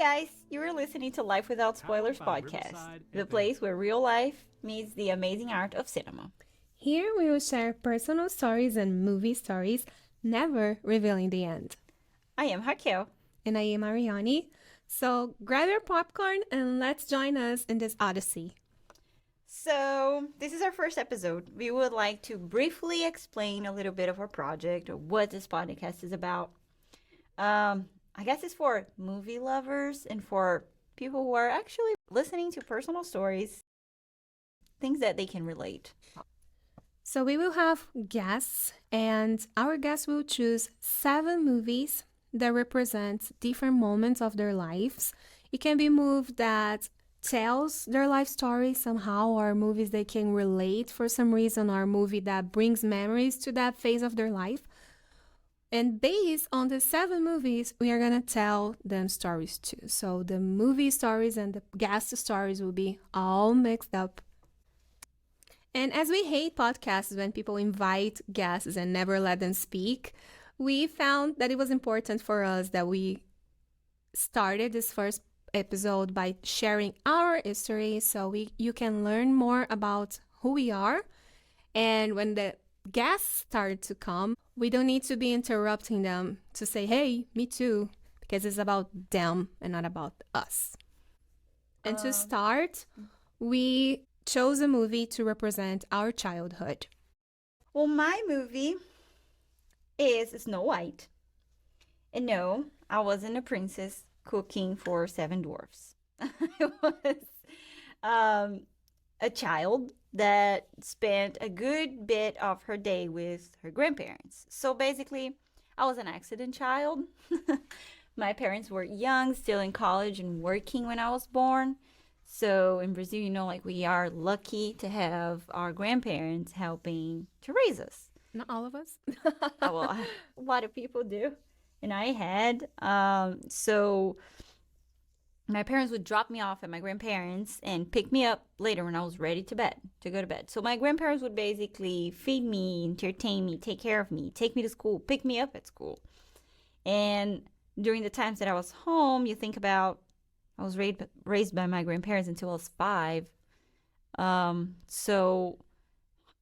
guys, you are listening to Life Without Spoilers podcast, the place where real life meets the amazing art of cinema. Here we will share personal stories and movie stories, never revealing the end. I am Raquel. And I am Ariane. So grab your popcorn and let's join us in this odyssey. So, this is our first episode. We would like to briefly explain a little bit of our project or what this podcast is about. I guess it's for movie lovers and for people who are actually listening to personal stories, things that they can relate. So we will have guests, and our guests will choose 7 movies that represent different moments of their lives. It can be movies that tells their life story somehow, or movies they can relate for some reason, or a movie that brings memories to that phase of their life. And based on the 7 movies, we are going to tell them stories too. So the movie stories and the guest stories will be all mixed up. And as we hate podcasts when people invite guests and never let them speak, we found that it was important for us that we started this first episode by sharing our history so you can learn more about who we are. And when the guests start to come, we don't need to be interrupting them to say, hey, me too, because it's about them and not about us. And to start, we chose a movie to represent our childhood. Well, my movie is Snow White. And no, I wasn't a princess cooking for 7 dwarfs. I was a child that spent a good bit of her day with her grandparents. So basically, I was an accident child. My parents were young, still in college and working when I was born. So in Brazil, like we are lucky to have our grandparents helping to raise us. Not all of us. Well, a lot of people do. And I had. So my parents would drop me off at my grandparents and pick me up later when I was ready to go to bed. So my grandparents would basically feed me, entertain me, take care of me, take me to school, pick me up at school. And during the times that I was home, you think about, I was raised by my grandparents until I was 5. So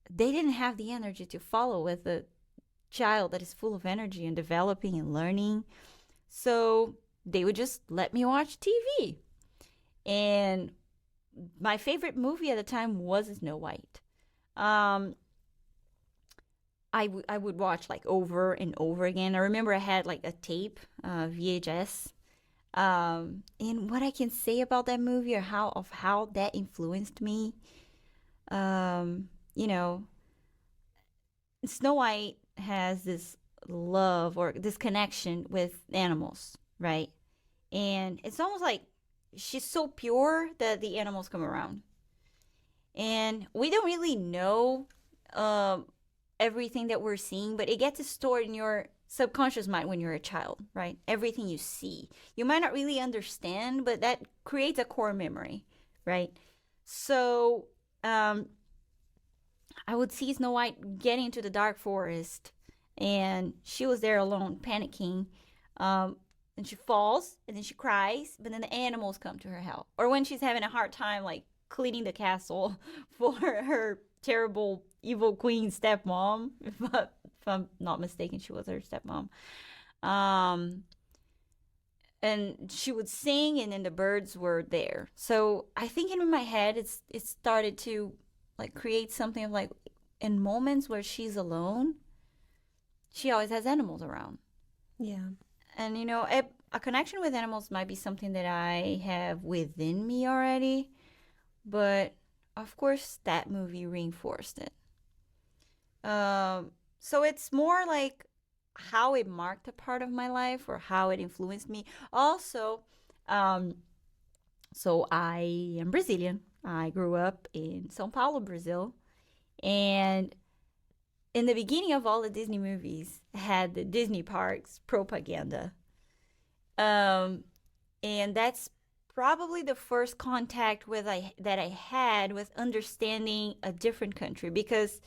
they didn't have the energy to follow with a child that is full of energy and developing and learning. So they would just let me watch TV. And my favorite movie at the time was Snow White. I would watch like over and over again. I remember I had like a tape, VHS. And what I can say about that movie or how that influenced me, Snow White has this love or this connection with animals, right? And it's almost like she's so pure that the animals come around. And we don't really know everything that we're seeing, but it gets stored in your subconscious mind when you're a child, right? Everything you see. You might not really understand, but that creates a core memory, right? So I would see Snow White getting into the dark forest, and she was there alone, panicking. And she falls, and then she cries, but then the animals come to her help. Or when she's having a hard time, like, cleaning the castle for her terrible, evil queen stepmom. If I'm not mistaken, she was her stepmom. And she would sing, and then the birds were there. So I think in my head, it started to, like, create something of, like, in moments where she's alone, she always has animals around. Yeah. And, a connection with animals might be something that I have within me already. But, of course, that movie reinforced it. So it's more like how it marked a part of my life or how it influenced me. Also, so I am Brazilian. I grew up in São Paulo, Brazil. And in the beginning of all the Disney movies had the Disney parks propaganda. And that's probably the first contact that I had with understanding a different country, because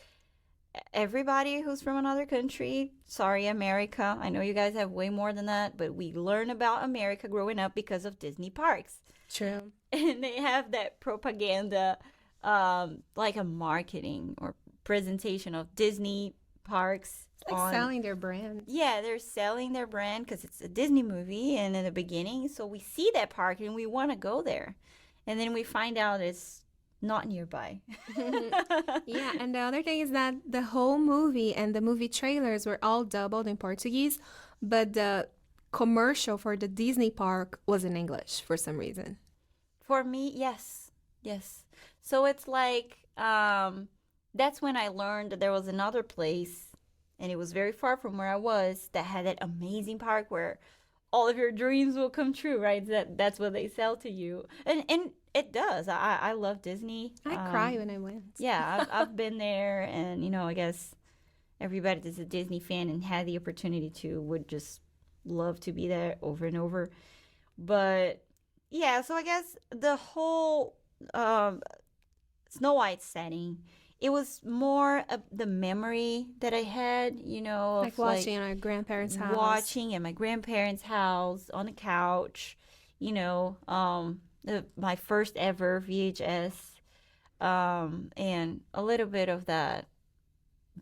everybody who's from another country, sorry, America. I know you guys have way more than that, but we learn about America growing up because of Disney parks. True. And they have that propaganda, like a marketing or presentation of Disney parks It's like on. selling their brand. Yeah, they're selling their brand because it's a Disney movie and in the beginning. So we see that park and we want to go there. And then we find out it's not nearby. Yeah, and the other thing is that the whole movie and the movie trailers were all dubbed in Portuguese, but the commercial for the Disney park was in English for some reason. For me, yes. Yes. So it's like, that's when I learned that there was another place, and it was very far from where I was, that had that amazing park where all of your dreams will come true, right? That's what they sell to you. And it does. I love Disney. I cried when I went. Yeah, I've been there, and I guess everybody that's a Disney fan and had the opportunity to would just love to be there over and over. But yeah, so I guess the whole Snow White setting, it was more of the memory that I had, Like of watching in our grandparents' house. watching at my grandparents' house on the couch, my first ever VHS, and a little bit of that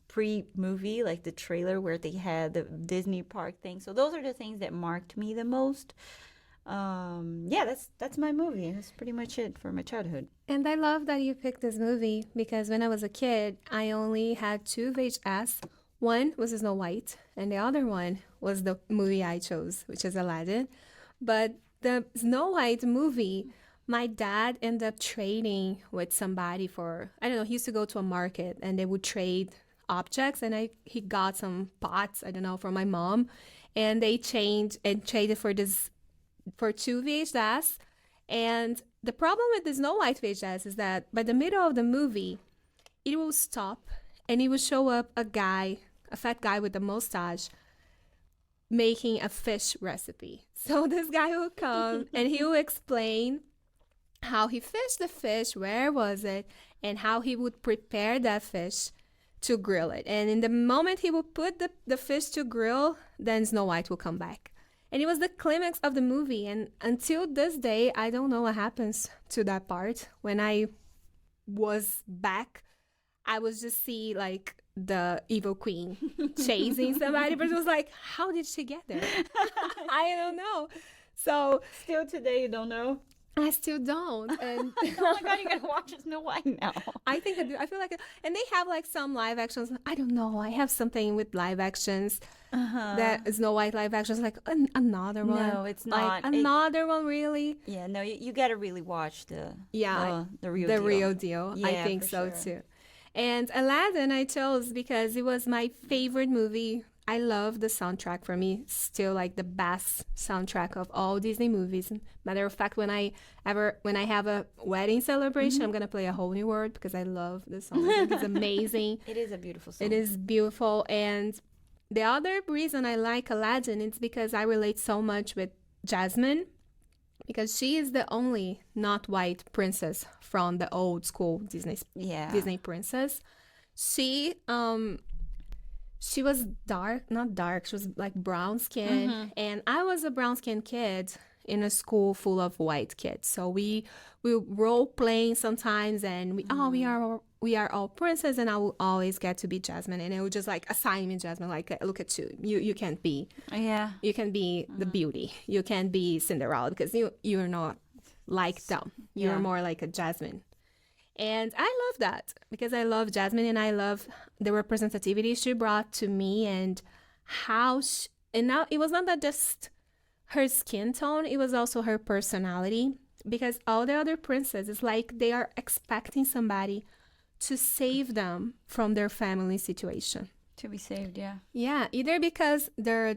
pre-movie, like the trailer where they had the Disney park thing. So those are the things that marked me the most. Yeah, that's my movie. That's pretty much it for my childhood. And I love that you picked this movie because when I was a kid, I only had two VHS. One was Snow White, and the other one was the movie I chose, which is Aladdin. But the Snow White movie, my dad ended up trading with somebody for, I don't know, he used to go to a market and they would trade objects, and he got some pots, I don't know, from my mom, and they changed and traded for two VHS. And the problem with the Snow White VHS is that by the middle of the movie, it will stop and it will show up a fat guy with a mustache making a fish recipe. So this guy will come and he will explain how he fished the fish, where was it, and how he would prepare that fish to grill it. And in the moment he will put the fish to grill, then Snow White will come back. And it was the climax of the movie. And until this day, I don't know what happens to that part. When I was back, I was just see like the evil queen chasing somebody, but it was like, how did she get there? I don't know. So Still today, you don't know? I still don't. And Oh my God, you gotta watch Snow White now. I think I do. I feel like, and they have like some live actions. I don't know. I have something with live actions. That Snow White live actions, like another one. No, it's Like not. It- another one, really. Yeah, no, you gotta really watch the Yeah, the real the deal. real deal. I Yeah, think for so sure. too. And Aladdin I chose because it was my favorite movie. I love the soundtrack. For me, still like the best soundtrack of all Disney movies. Matter of fact, when I have a wedding celebration, I'm gonna play A Whole New World because I love the song. I think it's amazing. It is a beautiful song. It is beautiful. And the other reason I like Aladdin is because I relate so much with Jasmine, because she is the only not white princess from the old school Disney princess. She was not dark, she was like brown skin, and I was a brown skinned kid in a school full of white kids. So we role playing sometimes, and we are all princess, and I will always get to be Jasmine, and it would just like assign me Jasmine, like look at you can't be you can be the beauty, you can't be Cinderella because you're not like them, you're Yeah. more like a Jasmine. And I love that because I love Jasmine and I love the representativity she brought to me, and and now it was not that just her skin tone, it was also her personality, because all the other princesses, it's like they are expecting somebody to save them from their family situation. To be saved, yeah. Yeah, either because their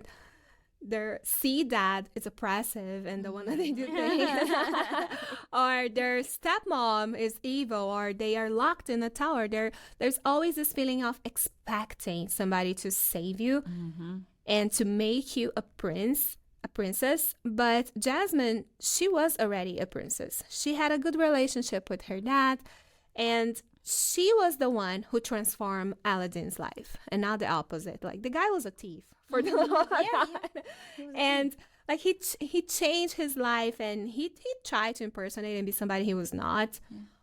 see dad is oppressive and the one that they do things, or their stepmom is evil, or they are locked in a tower. There's always this feeling of expecting somebody to save you and to make you a princess. But Jasmine, she was already a princess. She had a good relationship with her dad, and she was the one who transformed Aladdin's life, and not the opposite. Like the guy was a thief for the long time, and like he changed his life, and he tried to impersonate and be somebody he was not.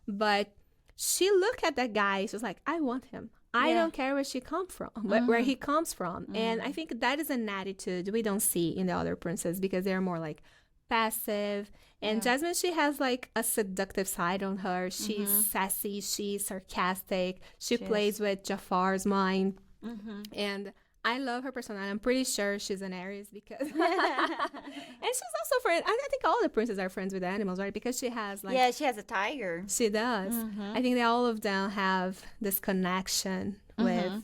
But she looked at that guy. She was like, I want him. I don't care where she come from, where he comes from. And I think that is an attitude we don't see in the other princes because they're more like passive. And Jasmine, she has like a seductive side on her. She's sassy, she's sarcastic, she plays with Jafar's mind. And I love her personality. I'm pretty sure she's an Aries because and she's also friend. I think all the princes are friends with animals, right? Because she has like she has a tiger. She does. I think that all of them have this connection with.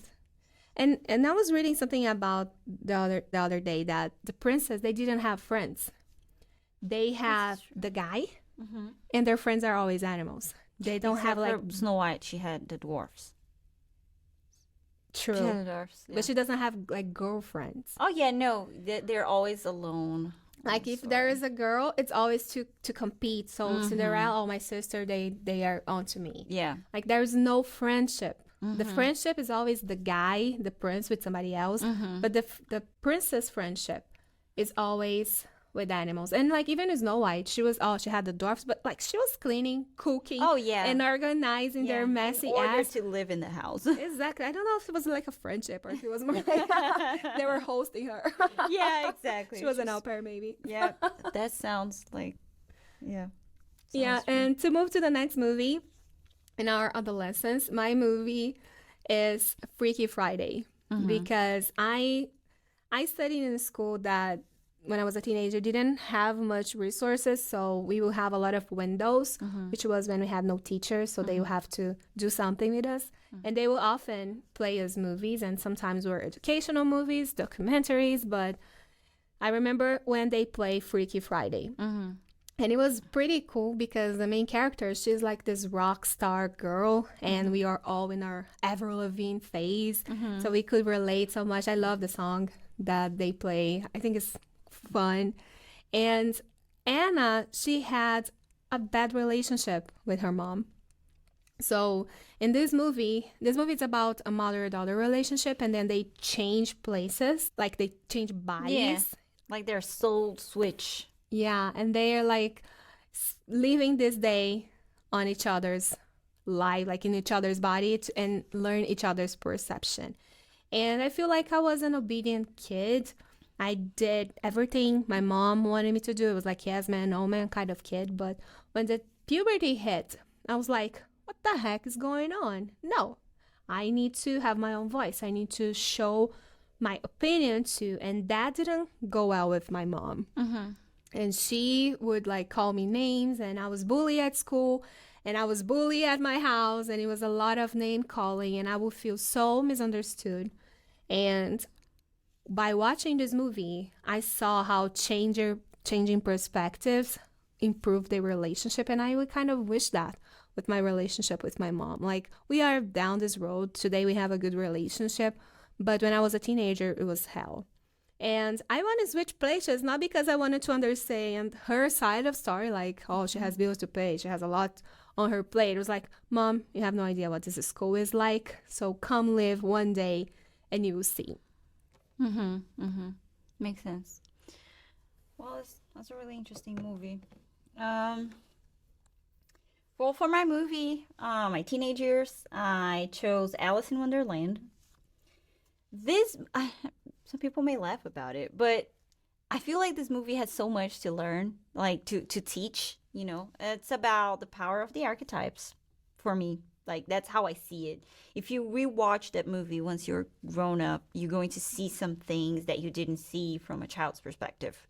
And I was reading something about the other day that the princes, they didn't have friends. They have the guy, and their friends are always animals. They don't have like Snow White. She had the dwarfs. True. She had the dwarfs, But she doesn't have like girlfriends. Oh yeah, no, they're always alone. Like if there is a girl, it's always to compete. So Cinderella, my sister, they are onto me. Yeah. Like there's no friendship. The friendship is always the guy, the prince with somebody else. But the princess friendship is always with animals. And like even with Snow White, she had the dwarfs, but like she was cleaning, cooking, and organizing their messy in order ass to live in the house. Exactly. I don't know if it was like a friendship or if it was more like they were hosting her. Yeah, exactly. She was an au pair maybe. Yeah, that sounds like yeah. And to move to the next movie in our adolescence, my movie is Freaky Friday because I studied in a school that when I was a teenager didn't have much resources, so we will have a lot of windows, which was when we had no teachers, so they will have to do something with us. And they will often play us movies, and sometimes were educational movies, documentaries, but I remember when they play Freaky Friday. And it was pretty cool because the main character, she's like this rock star girl, and we are all in our Avril Lavigne phase, so we could relate so much. I love the song that they play. I think it's fun. And Anna, she had a bad relationship with her mom. So in this movie is about a mother-daughter relationship, and then they change places, like they change bodies. Like their soul switch. Yeah, and they're like living this day on each other's life, like in each other's body, and learn each other's perception. And I feel like I was an obedient kid. I did everything my mom wanted me to do. It was like yes man, no man kind of kid. But when the puberty hit, I was like, what the heck is going on? No, I need to have my own voice. I need to show my opinion too. And that didn't go well with my mom. And she would like call me names, and I was bullied at school, and I was bullied at my house, and it was a lot of name calling, and I would feel so misunderstood. And by watching this movie, I saw how changing perspectives improve their relationship, and I would kind of wish that with my relationship with my mom. Like, we are down this road. Today we have a good relationship, but when I was a teenager, it was hell. And I want to switch places, not because I wanted to understand her side of story, like, oh, she has bills to pay, she has a lot on her plate. It was like, Mom, you have no idea what this school is like, so come live one day and you will see. Makes sense. Well, that's a really interesting movie. Well, for my movie, my teenage years, I chose Alice in Wonderland. Some people may laugh about it, but I feel like this movie has so much to learn, like to teach, you know. It's about the power of the archetypes for me. Like, that's how I see it. If you rewatch that movie once you're grown up, you're going to see some things that you didn't see from a child's perspective.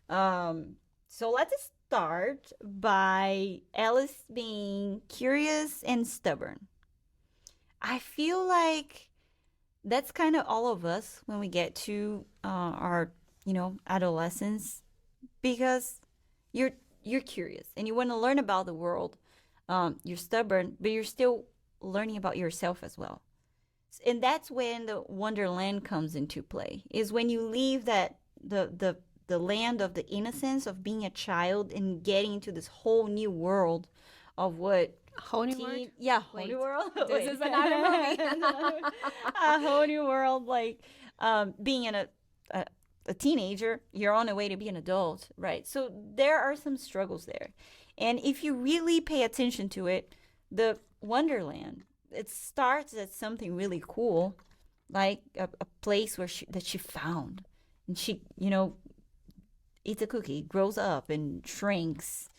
So let's start by Alice being curious and stubborn. I feel like that's kind of all of us when we get to our, adolescence, because you're curious and you want to learn about the world. You're stubborn, but you're still learning about yourself as well. And that's when the wonderland comes into play, is when you leave that the land of the innocence of being a child and getting into this whole new world of what Whole New World? Yeah, Whole Wait, New World. this Wait. is another movie. A Whole New World, like being a a teenager, you're on the way to be an adult, right? So there are some struggles there, and if you really pay attention to it, the Wonderland, it starts as something really cool, like a place where that she found, and she, eats a cookie, grows up, and shrinks.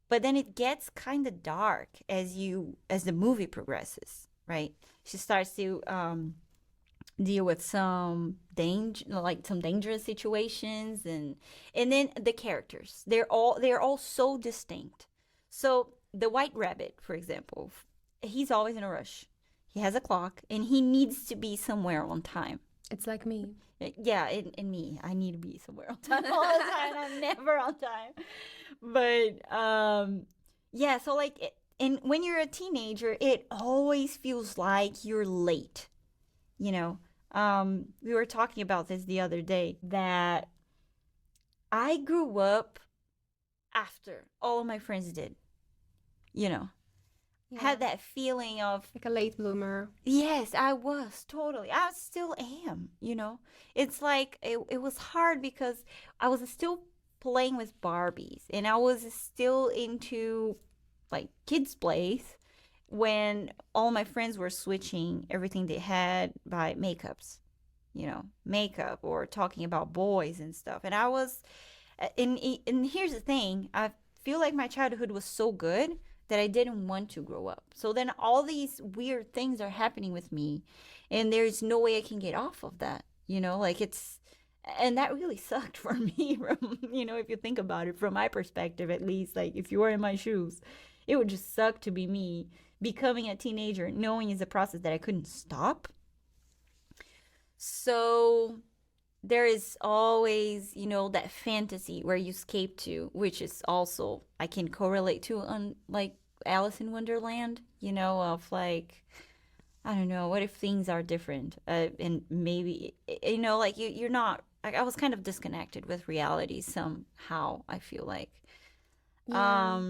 But then it gets kind of dark as the movie progresses, right? She starts to deal with some danger, like some dangerous situations, and then the characters, they're all so distinct. So the White Rabbit, for example, he's always in a rush. He has a clock, and he needs to be somewhere on time. It's like me. Yeah, and me, I need to be somewhere on time all the time. I'm never on time. But yeah, so like, and when you're a teenager, it always feels like you're late. You know, we were talking about this the other day, that I grew up after all of my friends did. You know, Yeah. had that feeling of, Like a late bloomer. yes, I was totally. I still am, It's like it was hard because I was still playing with Barbies, and I was still into like kids' plays when all my friends were switching everything they had by makeups, makeup, or talking about boys and stuff. And I was, and here's the thing, I feel like my childhood was so good that I didn't want to grow up. So then all these weird things are happening with me, and there's no way I can get off of that. Like and that really sucked for me from, if you think about it from my perspective, at least, like if you were in my shoes, it would just suck to be me becoming a teenager, knowing it's a process that I couldn't stop. So there is always, that fantasy where you escape to, which is also, I can correlate to on like Alice in Wonderland, of like, I don't know, what if things are different? And maybe, like you're not, I was kind of disconnected with reality somehow, I feel like. Yeah.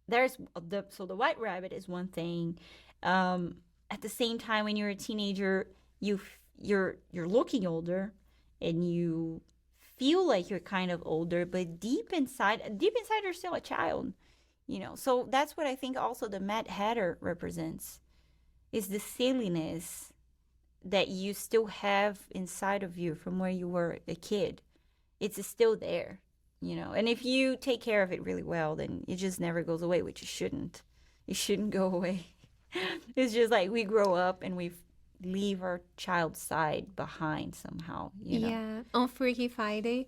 There's the White Rabbit is one thing. At the same time, when you're a teenager, you're looking older, and you feel like you're kind of older, but deep inside you're still a child, So that's what I think also the Mad Hatter represents, is the silliness that you still have inside of you from where you were a kid. It's still there, And if you take care of it really well, then it just never goes away, which it shouldn't. It shouldn't go away. It's just like we grow up and we leave our child side behind somehow, Yeah. On Freaky Friday,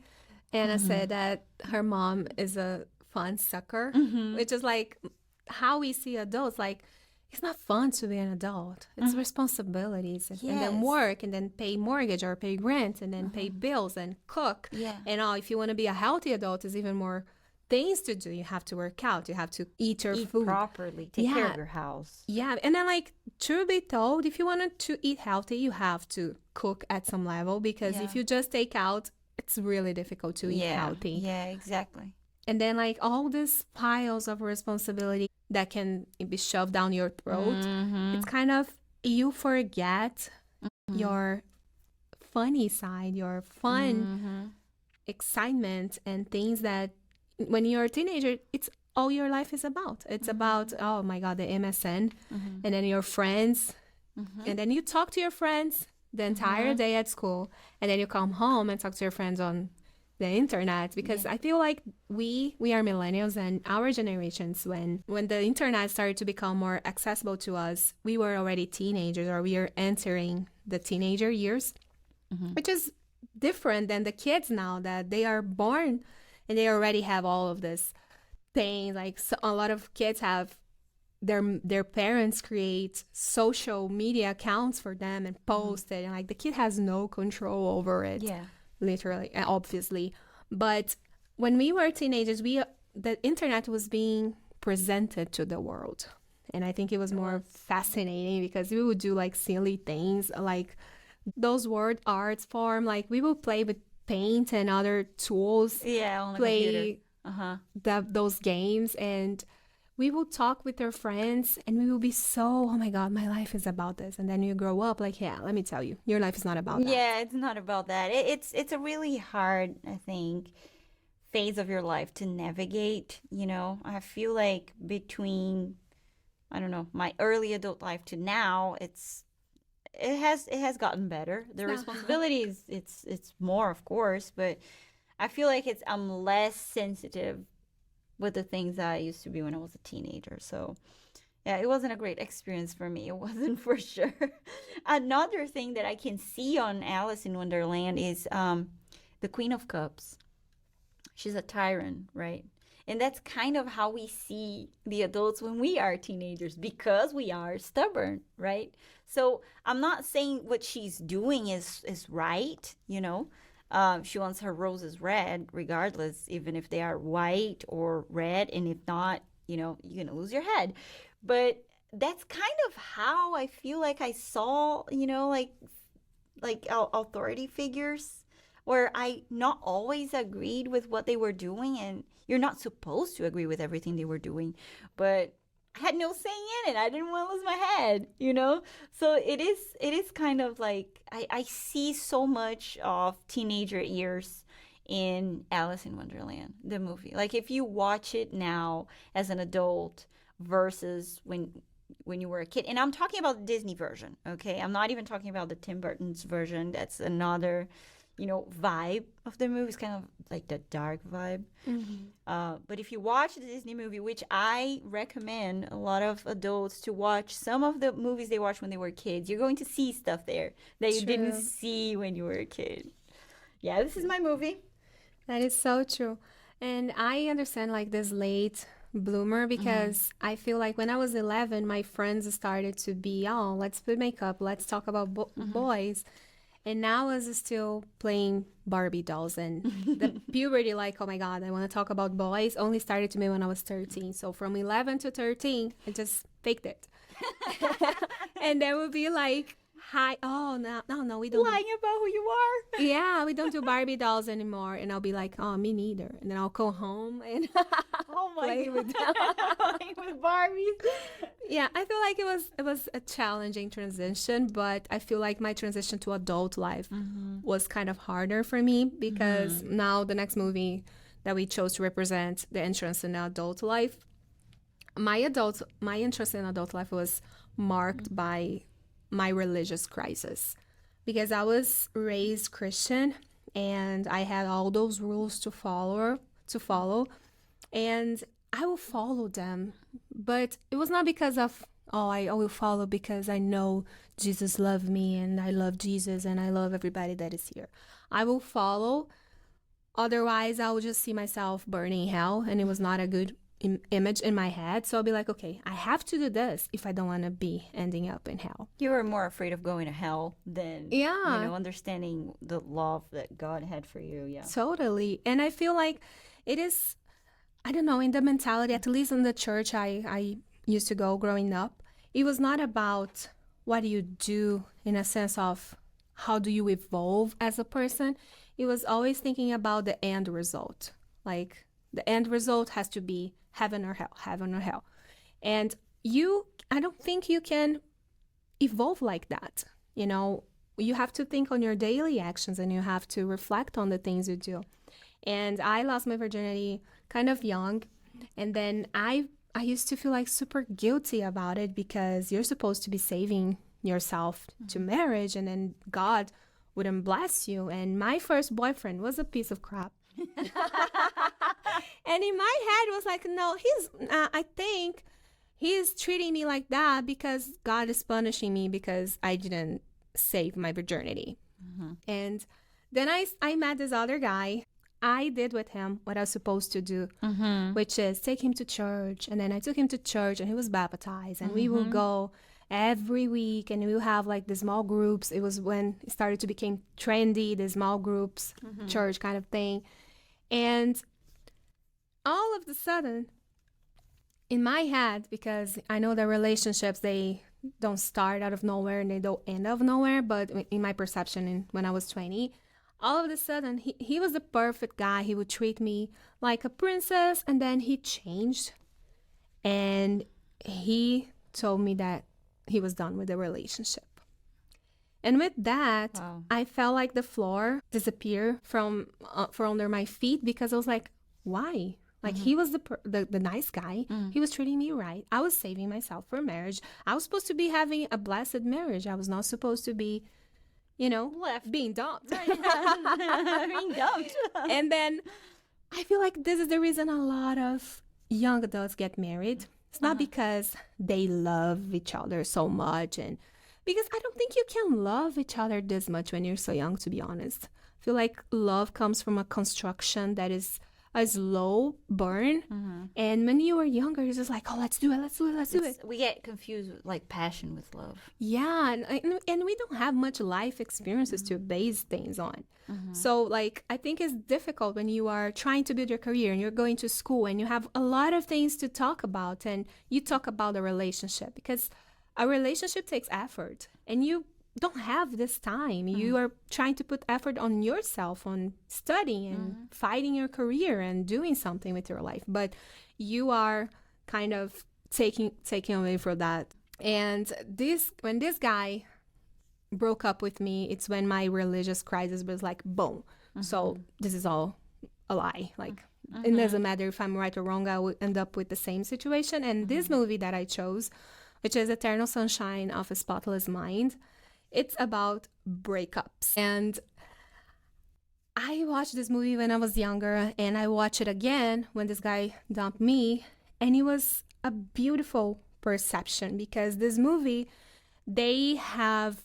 Anna said that her mom is a fun sucker, which is like how we see adults. Like, it's not fun to be an adult. It's responsibilities, and then Yes. work, and then pay mortgage or pay rent, and then pay bills and cook. Yeah. And all. If you want to be a healthy adult, there's even more things to do. You have to work out. You have to eat your Eat food properly, take care Yeah. of your house. Yeah, and then like truth be told, if you wanted to eat healthy, you have to cook at some level, because Yeah. if you just take out, it's really difficult to eat healthy. Yeah, exactly. And then like all these piles of responsibility that can be shoved down your throat, it's kind of, you forget your funny side, your fun excitement, and things that when you're a teenager, it's all your life is about. It's about, oh my God, the MSN, and then your friends, and then you talk to your friends the entire day at school, and then you come home and talk to your friends on the internet, because I feel like we are millennials, and our generations, when the internet started to become more accessible to us, we were already teenagers, or we are entering the teenager years, which is different than the kids now, that they are born and they already have all of this things. Like, so a lot of kids have their parents create social media accounts for them and post it, and like the kid has no control over it. Yeah. Literally, obviously. But when we were teenagers, the internet was being presented to the world, and I think it was more fascinating, because we would do like silly things, like those word arts form. Like, we would play with paint and other tools, Yeah, on the play computer. those games, and we will talk with our friends and we will be so, oh my God, my life is about this. And then you grow up like, yeah, let me tell you, your life is not about that. Yeah, it's not about that. It's a really hard, I think, phase of your life to navigate, you know. I feel like between, I don't know, my early adult life to now, it has gotten better. The No. responsibilities, it's more, of course, but I feel like I'm less sensitive with the things that I used to be when I was a teenager. So yeah, it wasn't a great experience for me. It wasn't for sure. Another thing that I can see on Alice in Wonderland is the Queen of Cups. She's a tyrant, right? And that's kind of how we see the adults when we are teenagers because we are stubborn, right? So I'm not saying what she's doing is right, you know. She wants her roses red, regardless, even if they are white or red, and if not, you know, you're gonna lose your head. But that's kind of how I feel like I saw, you know, like authority figures where I not always agreed with what they were doing, and you're not supposed to agree with everything they were doing, but I had no say in it. I didn't want to lose my head, you know? So it is kind of like I see so much of teenager years in Alice in Wonderland, the movie. Like if you watch it now as an adult versus when you were a kid. And I'm talking about the Disney version, okay? I'm not even talking about the Tim Burton's version. That's another, you know, vibe of the movie. It's kind of like the dark vibe. But if you watch the Disney movie, which I recommend a lot of adults to watch some of the movies they watched when they were kids, you're going to see stuff there that you didn't True. see when you were a kid. Yeah, this is my movie. That is so true. And I understand like this late bloomer because I feel like when I was 11, my friends started to be, oh, let's put makeup, let's talk about boys. And now I was still playing Barbie dolls. And the puberty, like, oh my God, I want to talk about boys, only started to me when I was 13. So from 11 to 13, I just faked it. And then we'll be like, hi, oh, no, we don't. Lying about who you are. Yeah, we don't do Barbie dolls anymore. And I'll be like, oh, me neither. And then I'll go home and Oh my play God. with them. Playing with Barbies. Yeah, I feel like it was a challenging transition, but I feel like my transition to adult life was kind of harder for me because now the next movie that we chose to represent the entrance in adult life, my interest in adult life was marked by my religious crisis because I was raised Christian and I had all those rules to follow and I will follow them, but it was not because of, oh, I will follow because I know Jesus loved me and I love Jesus and I love everybody that is here. I will follow, otherwise I will just see myself burning in hell and it was not a good image in my head. So I'll be like, okay, I have to do this if I don't want to be ending up in hell. You were more afraid of going to hell than, Yeah. you know, understanding the love that God had for you. Yeah. Totally. And I feel like it is, I don't know, in the mentality, at least in the church I used to go growing up, it was not about what do you do in a sense of how do you evolve as a person. It was always thinking about the end result. Like the end result has to be heaven or hell, heaven or hell. And I don't think you can evolve like that. You know, you have to think on your daily actions and you have to reflect on the things you do. And I lost my virginity kind of young. And then I used to feel like super guilty about it because you're supposed to be saving yourself to marriage and then God wouldn't bless you. And my first boyfriend was a piece of crap. And in my head was like, no, I think he's treating me like that because God is punishing me because I didn't save my virginity. And then I met this other guy. I did with him what I was supposed to do, which is take him to church. And then I took him to church and he was baptized. And we will go every week and we will have like the small groups. It was when it started to become trendy, the small groups, church kind of thing. And all of a sudden, in my head, because I know that relationships, they don't start out of nowhere and they don't end out of nowhere, but in my perception when I was 20, all of a sudden, he was the perfect guy. He would treat me like a princess, and then he changed. And he told me that he was done with the relationship. And with that, Wow. I felt like the floor disappear from under my feet because I was like, why? Like he was the nice guy. He was treating me right. I was saving myself for marriage. I was supposed to be having a blessed marriage. I was not supposed to be, Left. being dumped. Being dumped. And then I feel like this is the reason a lot of young adults get married. It's not because they love each other so much, and because I don't think you can love each other this much when you're so young, to be honest. I feel like love comes from a construction that is a slow burn. And when you were younger, you're just like, oh, let's do it, let's do it, let's do it. We get confused with like passion with love. Yeah, and we don't have much life experiences to base things on. So, like, I think it's difficult when you are trying to build your career and you're going to school and you have a lot of things to talk about, and you talk about a relationship because a relationship takes effort and you don't have this time. You are trying to put effort on yourself, on studying and fighting your career and doing something with your life. But you are kind of taking away from that. And when this guy broke up with me, it's when my religious crisis was like, boom. So this is all a lie. Like, it doesn't matter if I'm right or wrong, I will end up with the same situation. And this movie that I chose, which is Eternal Sunshine of a Spotless Mind, it's about breakups. And I watched this movie when I was younger, and I watched it again when this guy dumped me, and it was a beautiful perception because this movie, they have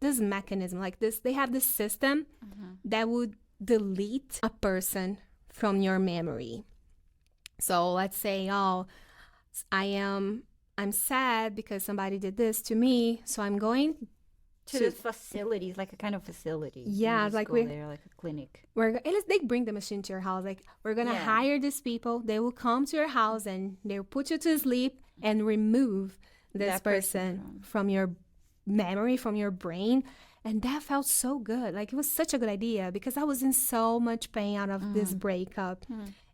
this mechanism like this. They have this system that would delete a person from your memory. So let's say, oh, I'm sad because somebody did this to me, so I'm going To the facilities, like a kind of facility. Yeah, like there, like a clinic. They bring the machine to your house. Like, we're gonna hire these people. They will come to your house and they'll put you to sleep and remove this person from your memory, from your brain. And that felt so good. Like, it was such a good idea because I was in so much pain out of this breakup.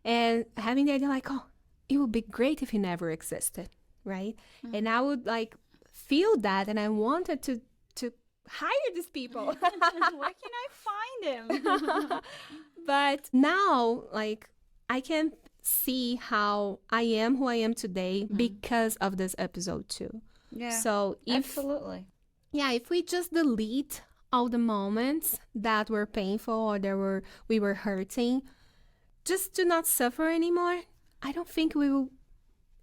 And having the idea like, oh, it would be great if he never existed, right? And I would like feel that, and I wanted to hire these people. Where can I find him? But now, like, I can see how I am who I am today because of this episode too. Yeah. So Absolutely. if we just delete all the moments that were painful or we were hurting, just to not suffer anymore, I don't think we will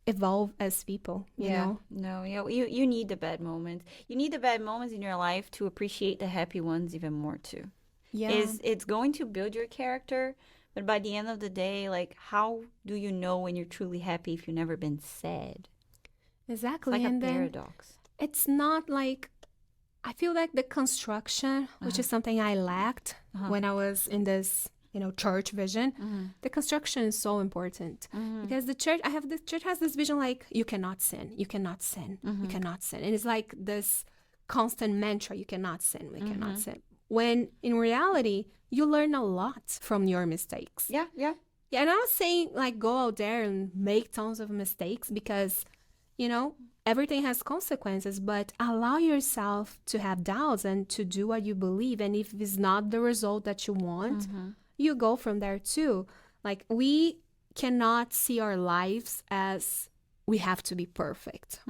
evolve as people, you know? No, you need the bad moments. You need the bad moments in your life to appreciate the happy ones even more too. Yeah. It's going to build your character, but by the end of the day, like, how do you know when you're truly happy if you've never been sad? Exactly. It's like and a then paradox. it's not like, I feel like the construction, which is something I lacked when I was in this, church vision. The construction is so important because the church has this vision like, you cannot sin, you cannot sin, you cannot sin. And it's like this constant mantra, you cannot sin, we cannot sin. When in reality, you learn a lot from your mistakes. Yeah. Yeah, and I'm not saying like go out there and make tons of mistakes because, everything has consequences, but allow yourself to have doubts and to do what you believe. And if it's not the result that you want, you go from there too. Like, we cannot see our lives as we have to be perfect.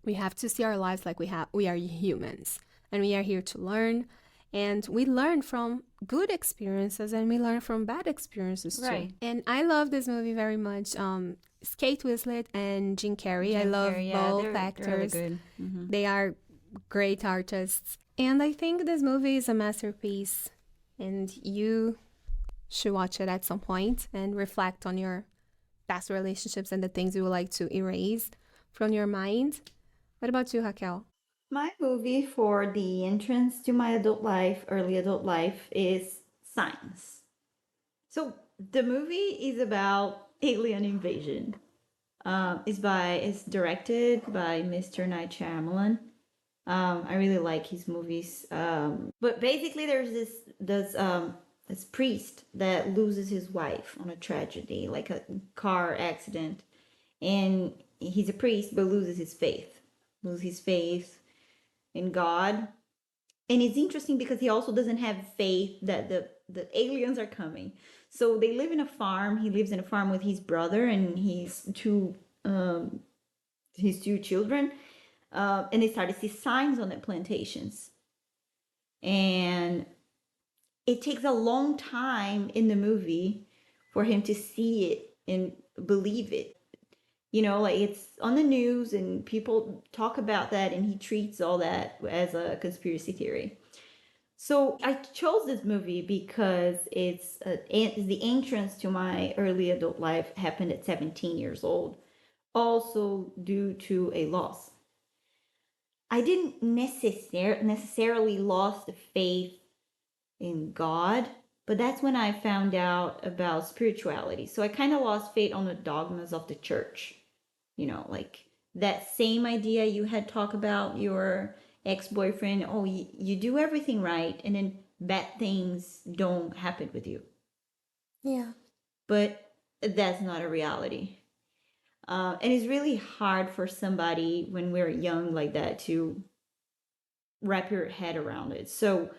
We have to see our lives like we are humans and we are here to learn. And we learn from good experiences and we learn from bad experiences too. Right. And I love this movie very much. It's Kate Winslet and Jim Carrey. I love both actors. They're really good. They are great artists. And I think this movie is a masterpiece. And you should watch it at some point and reflect on your past relationships and the things you would like to erase from your mind. What about you, Raquel? My movie for the entrance to my early adult life, is Signs. So the movie is about alien invasion. It's directed by Mr. Night Shyamalan. I really like his movies. But basically, there's this priest that loses his wife on a tragedy, like a car accident, and he's a priest but loses his faith in God. And it's interesting because he also doesn't have faith that the aliens are coming. So they live in a farm. He lives in a farm with his brother and his two children, and they start to see signs on the plantations. And it takes a long time in the movie for him to see it and believe it. Like it's on the news and people talk about that, and he treats all that as a conspiracy theory. So I chose this movie because it's the entrance to my early adult life happened at 17 years old, also due to a loss. I didn't necessarily lost the faith in God, but that's when I found out about spirituality. So I kind of lost faith on the dogmas of the church. Like that same idea you had talked about your ex-boyfriend. Oh, you do everything right, and then bad things don't happen with you. Yeah. But that's not a reality. And it's really hard for somebody when we're young like that to wrap your head around it. So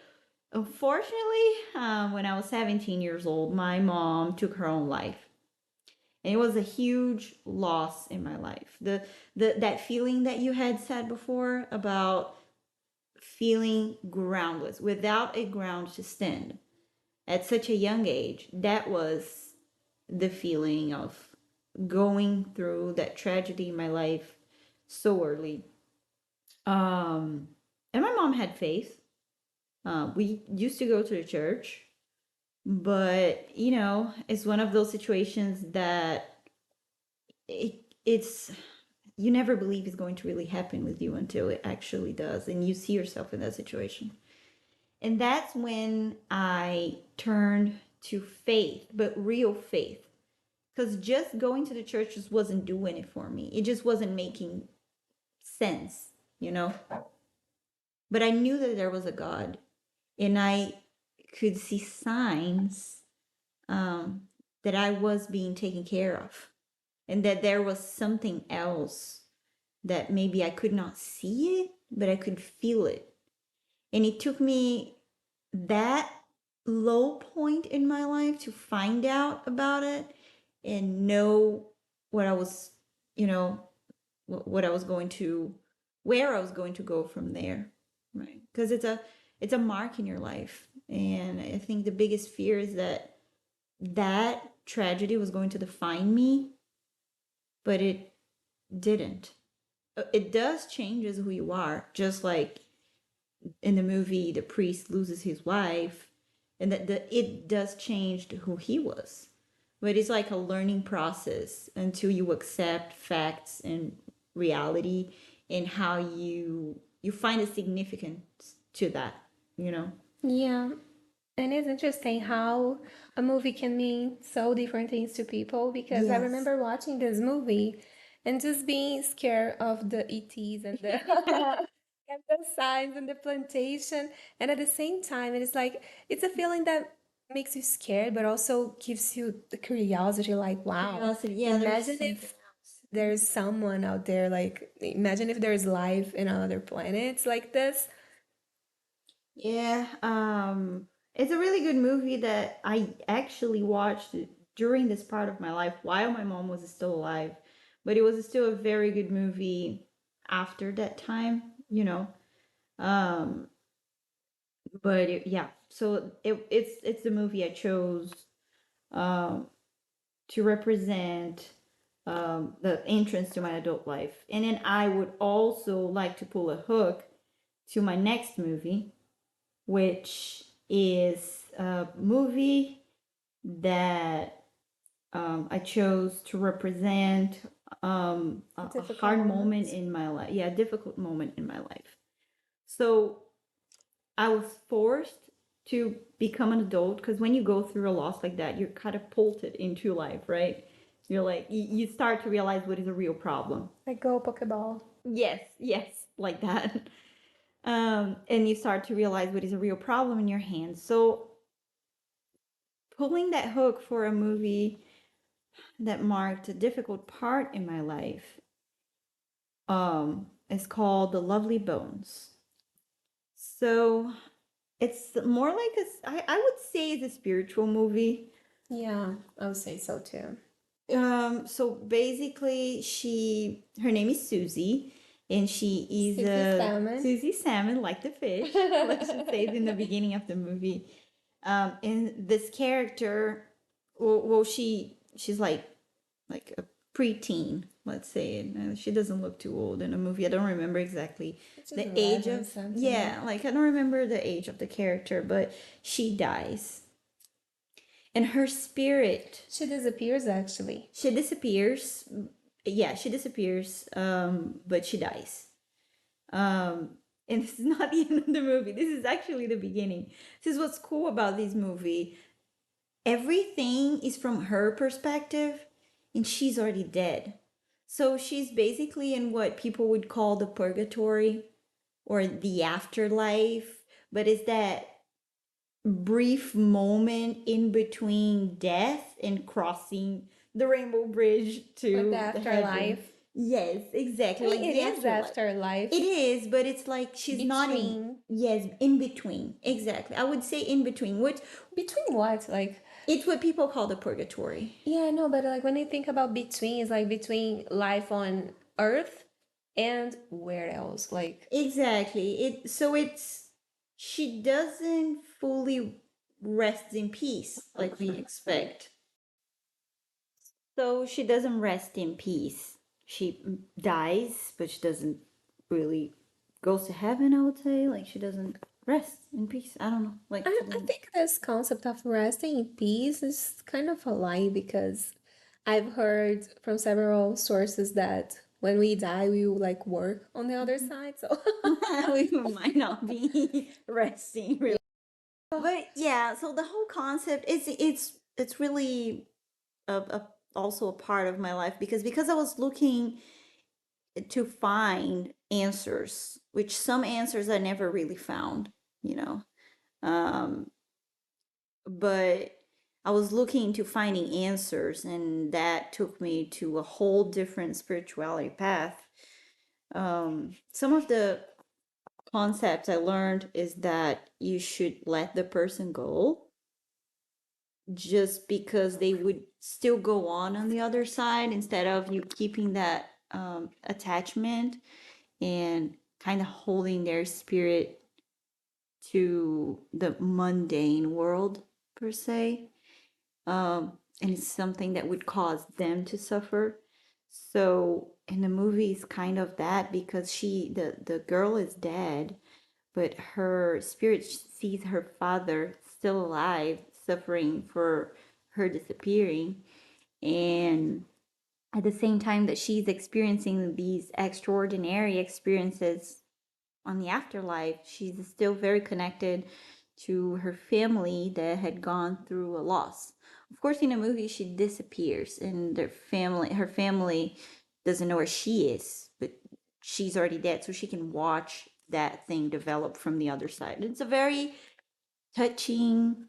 unfortunately, when I was 17 years old, my mom took her own life. And it was a huge loss in my life. That feeling that you had said before about feeling groundless, without a ground to stand at such a young age, that was the feeling of going through that tragedy in my life so early. And my mom had faith. We used to go to the church, but it's one of those situations that it's you never believe it's going to really happen with you until it actually does, and you see yourself in that situation. And that's when I turned to faith, but real faith. Because just going to the church just wasn't doing it for me. It just wasn't making sense, you know? But I knew that there was a God, and I could see signs that I was being taken care of, and that there was something else that maybe I could not see it, but I could feel it. And it took me that low point in my life to find out about it and know what I was, you know, what I was going to, where I was going to go from there, right? Because it's a mark in your life, and I think the biggest fear is that tragedy was going to define me, but it didn't. It does changes who you are, just like in the movie the priest loses his wife, and that it does change who he was, but it's like a learning process until you accept facts and reality, and how you find a significance to that, you know. Yeah. And it's interesting how a movie can mean so different things to people, because I Yes. remember watching this movie and just being scared of the ETs and the and the signs and the plantation. And at the same time, it is like it's a feeling that makes you scared, but also gives you the curiosity, like, wow, Curiosity, yeah, there's imagine something if else. there's someone out there, like imagine if there's life in other planets like this. Yeah, it's a really good movie that I actually watched during this part of my life while my mom was still alive. But it was still a very good movie after that time, you know. Um, but yeah, so it's the movie I chose um to represent the entrance to my adult life. And then I would also like to pull a hook to my next movie, which is a movie that I chose to represent a Difficult hard moment moments. in my life. Yeah, a difficult moment in my life. So I was forced to become an adult, because when you go through a loss like that, you're kind of pulled into life, right? You're like, you start to realize what is a real problem. Like go Pokeball. Yes, yes, like that. And you start to realize what is a real problem in your hands. So pulling that hook for a movie that marked a difficult part in my life is called The Lovely Bones. So it's more like I would say it's a spiritual movie. Yeah, I would say so too. So basically, her name is Susie, and she is Susie a Salmon. Susie Salmon, like the fish, like she says in the beginning of the movie. And this character, well, she's like a preteen, let's say. And she doesn't look too old in the movie. I don't remember exactly It's just the age 11 of, something. yeah, like I don't remember the age of the character, but she dies, and her spirit She disappears actually. she disappears. Yeah, she disappears, but she dies. And this is not the end of the movie. This is actually the beginning. This is what's cool about this movie. Everything is from her perspective, and she's already dead. So she's basically in what people would call the purgatory or the afterlife, but it's that brief moment in between death and crossing the rainbow bridge Like the to the heaven. afterlife. Yes, I exactly. mean, Like it the is the afterlife. It afterlife. is, but it's like she's not in, Between. yes, in between. Exactly. I would say in between, which Between what? Like, it's what people call the purgatory. yeah, no, but like when you think about between, it's like between life on Earth and where else? Like, Exactly. It's she doesn't fully rest in peace like we expect. So she doesn't rest in peace. She dies, but she doesn't really goes to heaven, I would say. Like she doesn't rest in peace. I don't know. Like she I doesn't. think this concept of resting in peace is kind of a lie because I've heard from several sources that when we die, we will like work on the other side. So, We might not be resting really. But yeah, so the whole concept is it's really also a part of my life because I was looking to find answers, which some answers I never really found, you know. Um, but I was looking to finding answers, and that took me to a whole different spirituality path. Some of the concepts I learned is that you should let the person go just because they would still go on the other side instead of you keeping that attachment and kind of holding their spirit to the mundane world per se. And it's something that would cause them to suffer. So in the movie it's kind of that because the girl is dead, but her spirit sees her father still alive, suffering for her disappearing. And at the same time that she's experiencing these extraordinary experiences on the afterlife, she's still very connected to her family that had gone through a loss. Of course, in the movie, she disappears, and her family doesn't know where she is, but she's already dead, so she can watch that thing develop from the other side. It's a very touching,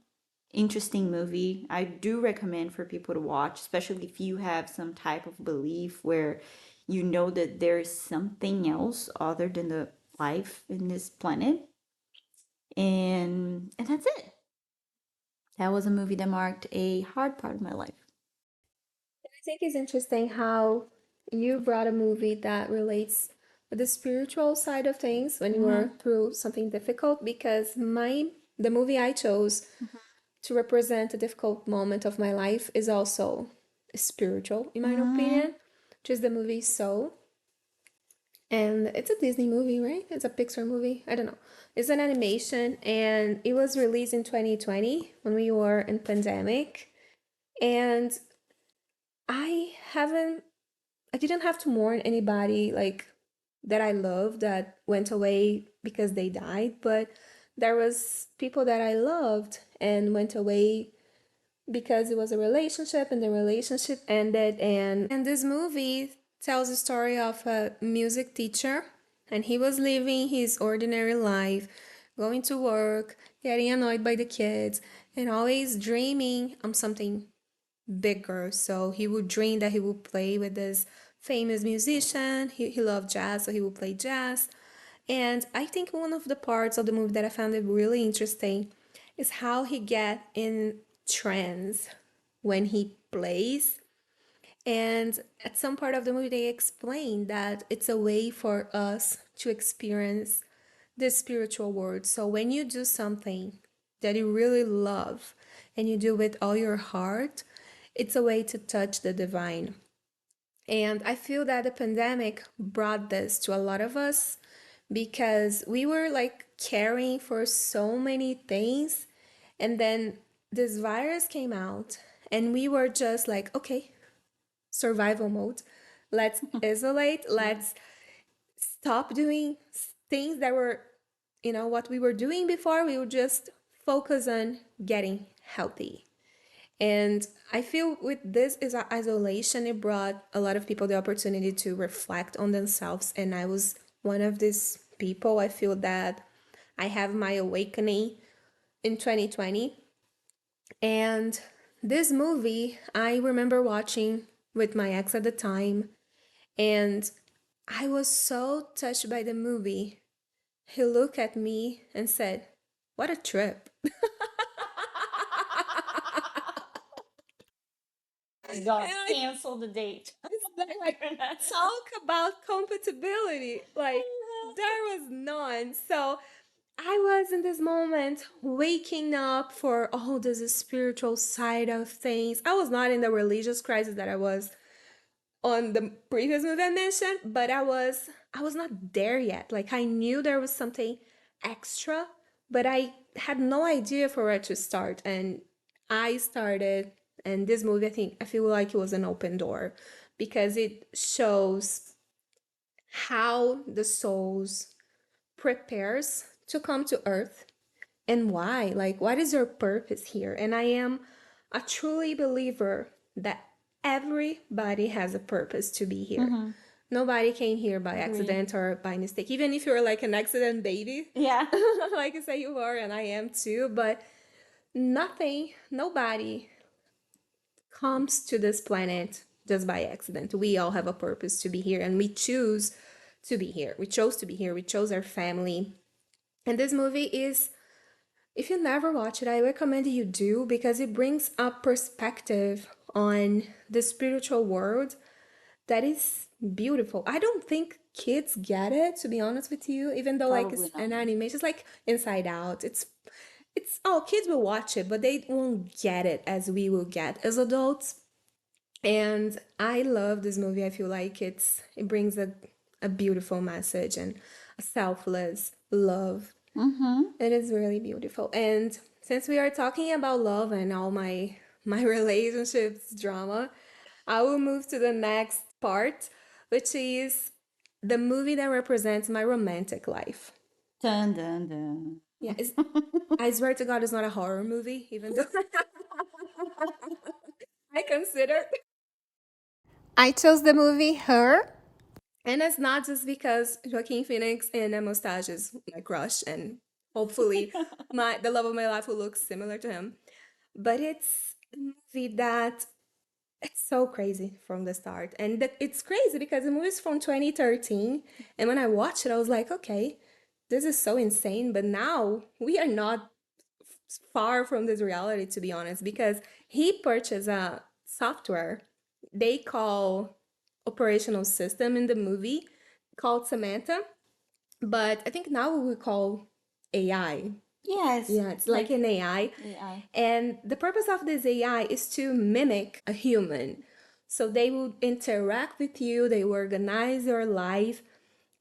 interesting movie. I do recommend for people to watch, especially if you have some type of belief where you know that there's something else other than the life in this planet. And that's it. That was a movie that marked a hard part of my life. I think it's interesting how you brought a movie that relates with the spiritual side of things when you Mm-hmm. were through something difficult because the movie I chose to represent a difficult moment of my life is also spiritual in my Mm-hmm. opinion, which is the movie Soul. And it's a Disney movie, right? It's a Pixar movie. I don't know. It's an animation and it was released in 2020 when we were in pandemic. And I haven't I didn't have to mourn anybody like that I love that went away because they died, but there was people that I loved and went away because it was a relationship and the relationship ended, and this movie tells the story of a music teacher and he was living his ordinary life, going to work, getting annoyed by the kids and always dreaming of something bigger. So he would dream that he would play with this famous musician. He loved jazz, so he would play jazz. And I think one of the parts of the movie that I found it really interesting is how he get in trance when he plays. And at some part of the movie, they explain that it's a way for us to experience the spiritual world. So when you do something that you really love and you do with all your heart, it's a way to touch the divine. And I feel that the pandemic brought this to a lot of us because we were like caring for so many things. And then this virus came out, and we were just like, okay, survival mode. Let's isolate. Let's stop doing things that were, what we were doing before. We would just focus on getting healthy. And I feel with this is isolation, it brought a lot of people the opportunity to reflect on themselves. And I was one of these people. I feel that I have my awakening in 2020. And this movie, I remember watching with my ex at the time. And I was so touched by the movie. He looked at me and said, "What a trip." God, And cancel the date. like, talk about compatibility. Like, there was none. So I was in this moment waking up for all this spiritual side of things. I was not in the religious crisis that I was on the previous movie I mentioned, but I was not there yet. Like I knew there was something extra, but I had no idea for where to start. And I started, and this movie, I feel like it was an open door because it shows how the souls prepares to come to earth and why. Like, what is your purpose here? And I am a truly believer that everybody has a purpose to be here. Mm-hmm. Nobody came here by Agree. accident or by mistake, even if you're like an accident baby. Yeah. Like you say you are, and I am too. But nobody comes to this planet just by accident. We all have a purpose to be here, and we choose to be here. We chose to be here. We chose our family. And this movie is, if you never watch it, I recommend you do because it brings up perspective on the spiritual world that is beautiful. I don't think kids get it, to be honest with you, even though like Probably it's not. an animation, it's like Inside Out. It's oh, kids will watch it, but they won't get it as we will get as adults. And I love this movie. I feel like it brings a beautiful message and a selfless love. Mm-hmm. It is really beautiful. And since we are talking about love and all my relationships drama, I will move to the next part, which is the movie that represents my romantic life. Dun dun dun. Yeah, I swear to God, it's not a horror movie, even though I consider. I chose the movie Her, and it's not just because Joaquin Phoenix and Emma Mustache is my crush, and hopefully the love of my life will look similar to him. But it's a movie that it's so crazy from the start, and it's crazy because the movie is from 2013, and when I watched it, I was like, okay, this is so insane. But now we are not far from this reality, to be honest, because he purchased a software they call operational system in the movie called Samantha, but I think now we call AI. Yes. Yeah, it's like an AI. AI. And the purpose of this AI is to mimic a human. So they will interact with you, they will organize your life,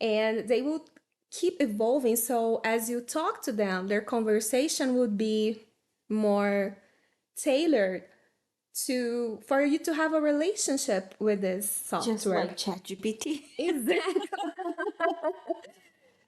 and they will keep evolving. So as you talk to them, their conversation would be more tailored to for you to have a relationship with this Just software. like ChatGPT. Exactly.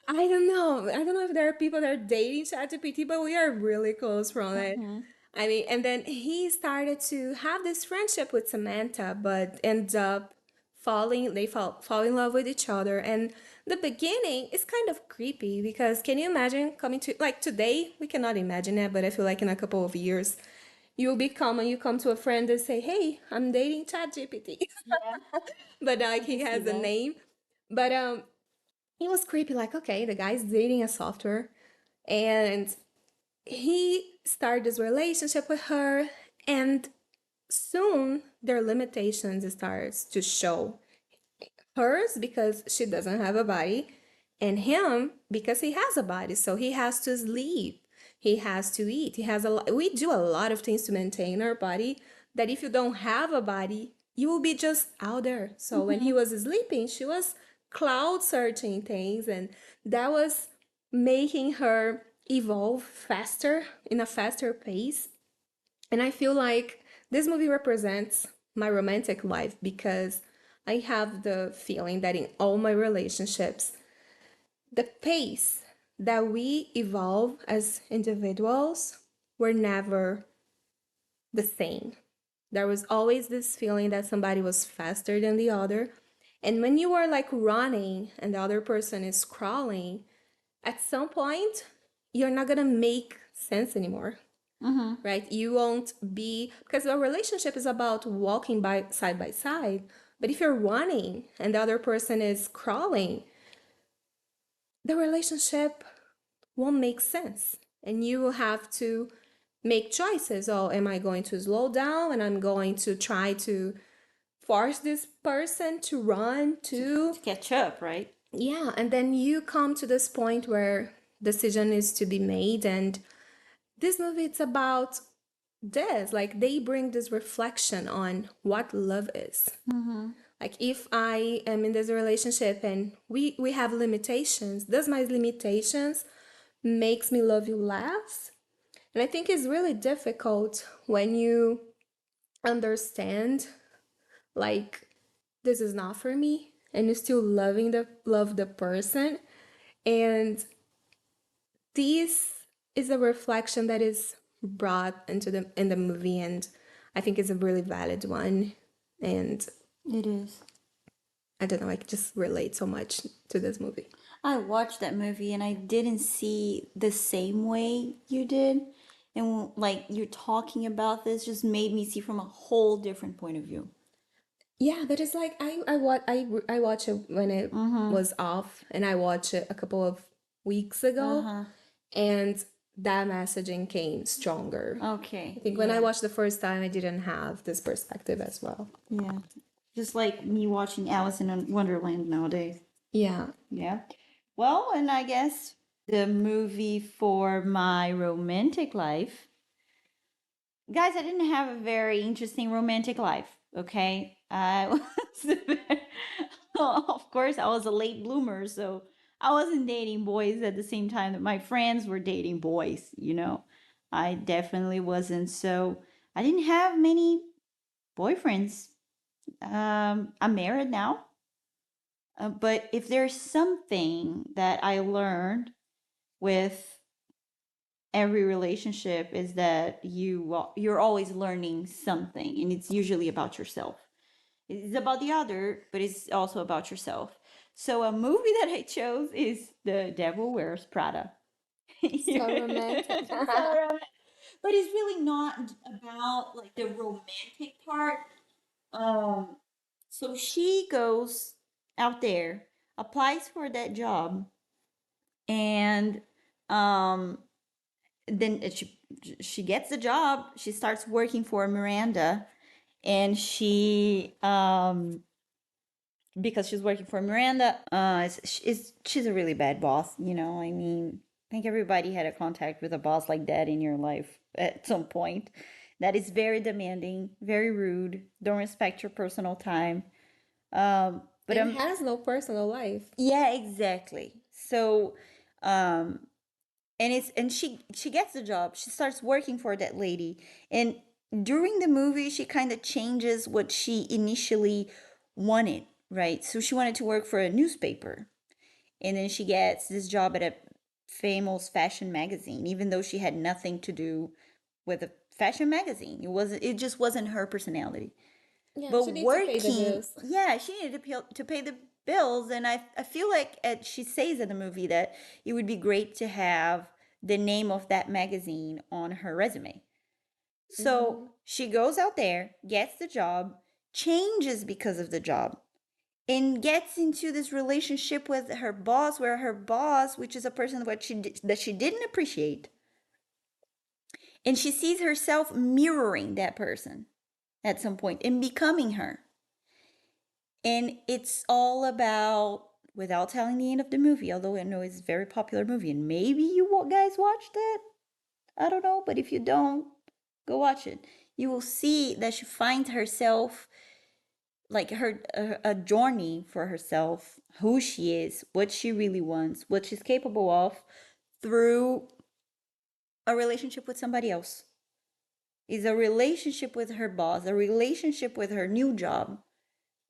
I don't know. I don't know if there are people that are dating ChatGPT, but we are really close from it. Mm-hmm. I mean, and then he started to have this friendship with Samantha, but end up fall in love with each other. And the beginning is kind of creepy because can you imagine coming to like today? We cannot imagine it, but I feel like in a couple of years you'll be calm and you come to a friend and say, "Hey, I'm dating ChatGPT," Yeah, but I like he can see has a that. name. But it was creepy. Like, okay, the guy's dating a software, and he started this relationship with her, and soon their limitations starts to show. Hers because she doesn't have a body, and him because he has a body, so he has to sleep, he has to eat, he has a lot. We do a lot of things to maintain our body that if you don't have a body, you will be just out there. So when he Mm-hmm. was sleeping, she was cloud searching things, and that was making her evolve faster, in a faster pace. And I feel like this movie represents my romantic life because I have the feeling that in all my relationships, the pace that we evolve as individuals were never the same. There was always this feeling that somebody was faster than the other. And when you are like running and the other person is crawling, at some point, you're not gonna make sense anymore, Mm-hmm. right? You won't be, because a relationship is about walking by side. But if you're running and the other person is crawling, the relationship won't make sense. And you will have to make choices. Oh, am I going to slow down and I'm going to try to force this person to run too? To catch up, right? Yeah, and then you come to this point where decision is to be made, and this movie it's about this, like they bring this reflection on what love is. Mm-hmm. Like if I am in this relationship and we have limitations, does my limitations makes me love you less? And I think it's really difficult when you understand like this is not for me and you're still love the person. And this is a reflection that is brought into the in the movie, and I think it's a really valid one. And It is. I don't know, I just relate so much to this movie. I watched that movie and I didn't see the same way you did. And like you're talking about this just made me see from a whole different point of view. Yeah, that is like I watched it when it Mm-hmm. was off, and I watched it a couple of weeks ago, Uh-huh. and that messaging came stronger. I Okay. think when I Yeah. watched the first time, I didn't have this perspective as well. Yeah. Just like me watching Alice in Wonderland nowadays. Yeah. Yeah. Well, and I guess the movie for my romantic life. Guys, I didn't have a very interesting romantic life, okay? I was, of course, I was a late bloomer, so I wasn't dating boys at the same time that my friends were dating boys, you know? I definitely wasn't. So I didn't have many boyfriends. I'm married now. But if there's something that I learned with every relationship is that you're always learning something, and it's usually about yourself. It's about the other, but it's also about yourself. So a movie that I chose is The Devil Wears Prada. So So romantic. romantic. But it's really not about like the romantic part. Um, so she goes out there, applies for that job, and um, then she gets the job. She starts working for Miranda, and she because she's working for Miranda, she's a really bad boss. You know, I mean, I think everybody had a contact with a boss like that in your life at some point. That is very demanding, very rude. Don't respect your personal time. But And has no personal life. yeah, exactly. So, um, and she gets the job. She starts working for that lady, and during the movie, she kind of changes what she initially wanted. Right, so she wanted to work for a newspaper, and then she gets this job at a famous fashion magazine, even though she had nothing to do with a fashion magazine. It just wasn't her personality. Yeah, But she needs to pay the working, bills. yeah, she needed to pay the bills. And I feel like she says in the movie that it would be great to have the name of that magazine on her resume. So she goes out there, gets the job, changes because of the job, and gets into this relationship with her boss, where her boss, which is a person that she didn't appreciate, and she sees herself mirroring that person at some point and becoming her. And it's all about, without telling the end of the movie, although I know it's a very popular movie, and maybe you guys watched it. I don't know, but if you don't, go watch it. You will see that she finds herself, like a journey for herself, who she is, what she really wants, what she's capable of, through a relationship with somebody else. Is a relationship with her boss, a relationship with her new job,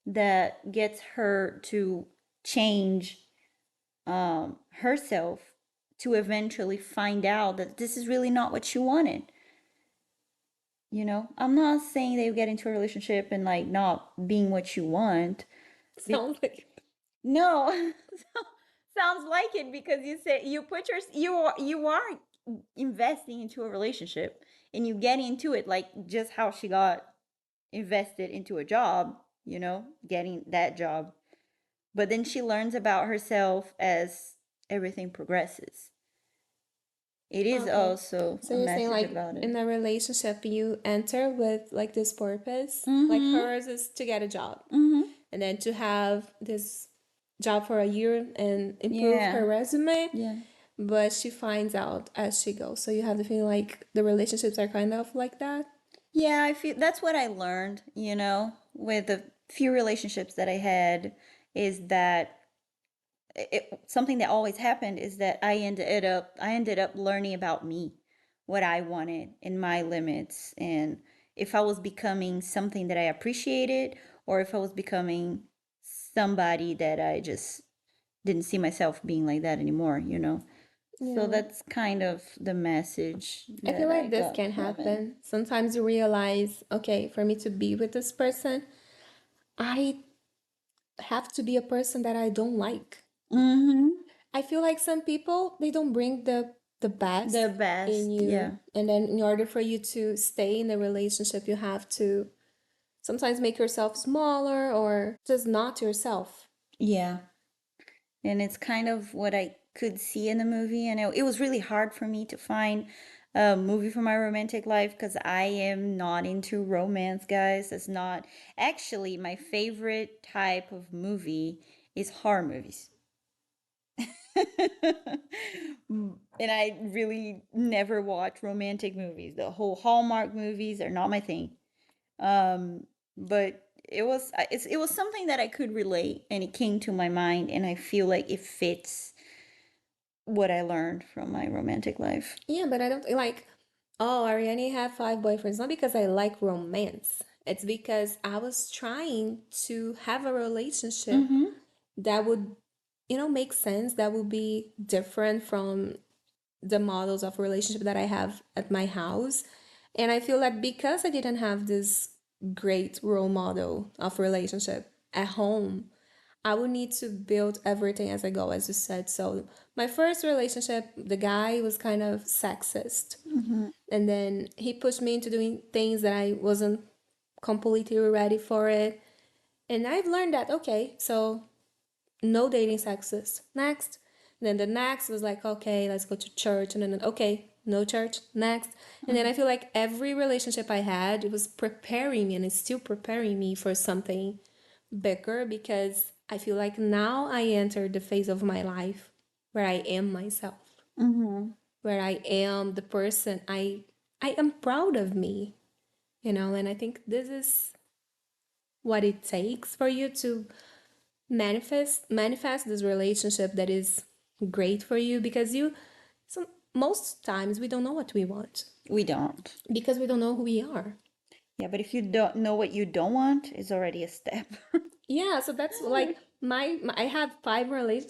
that gets her to change herself, to eventually find out that this is really not what she wanted. I'm not saying that you get into a relationship and like not being what you want. Sounds like No, sounds like it, because you say you put you are investing into a relationship, and you get into it like just how she got invested into a job, getting that job. But then she learns about herself as everything progresses. It is okay. also So a you're saying message like about it. in a relationship you enter with like this purpose, like Mm-hmm. hers is to get a job Mm-hmm. and then to have this job for a year and improve Yeah. her resume, Yeah. but she finds out as she goes. So you have the feeling like the relationships are kind of like that. Yeah, I feel that's what I learned, with the few relationships that I had, is that something that always happened is that I ended up learning about me, what I wanted, and my limits, and if I was becoming something that I appreciated, or if I was becoming somebody that I just didn't see myself being like that anymore. So Yeah. that's kind of the message I feel that I like this got can from it. happen. Sometimes you realize, okay, for me to be with this person, I have to be a person that I don't like. Mm-hmm. I feel like some people they don't bring the The best in best, yeah. you, and then in order for you to stay in the relationship, you have to sometimes make yourself smaller or just not yourself. Yeah. And it's kind of what I could see in the movie. And it was really hard for me to find a movie for my romantic life, because I am not into romance, guys. That's not actually my favorite type of movie, is horror movies. And I really never watch romantic movies. The whole Hallmark movies are not my thing. But it was something that I could relate, and it came to my mind, and I feel like it fits what I learned from my romantic life. Yeah, but I don't like, oh, Ariane had 5 boyfriends. Not because I like romance. It's because I was trying to have a relationship Mm-hmm. that would, make sense, that would be different from the models of relationship that I have at my house. And I feel that because I didn't have this great role model of relationship at home, I would need to build everything as I go, as you said. So my first relationship, the guy was kind of sexist. Mm-hmm. And then he pushed me into doing things that I wasn't completely ready for it. And I've learned that, okay, so no dating sexist. Next. And then the next was like, okay, let's go to church. And then, okay, no church. Next. And then I feel like every relationship I had, it was preparing me and it's still preparing me for something bigger, because I feel like now I entered the phase of my life where I am myself, Mm-hmm. where I am the person I am proud of me, and I think this is what it takes for you to manifest this relationship that is great for you, because most times we don't know what we want We don't. because we don't know who we are. Yeah, but if you don't know what you don't want, it's already a step. Yeah, so that's like I had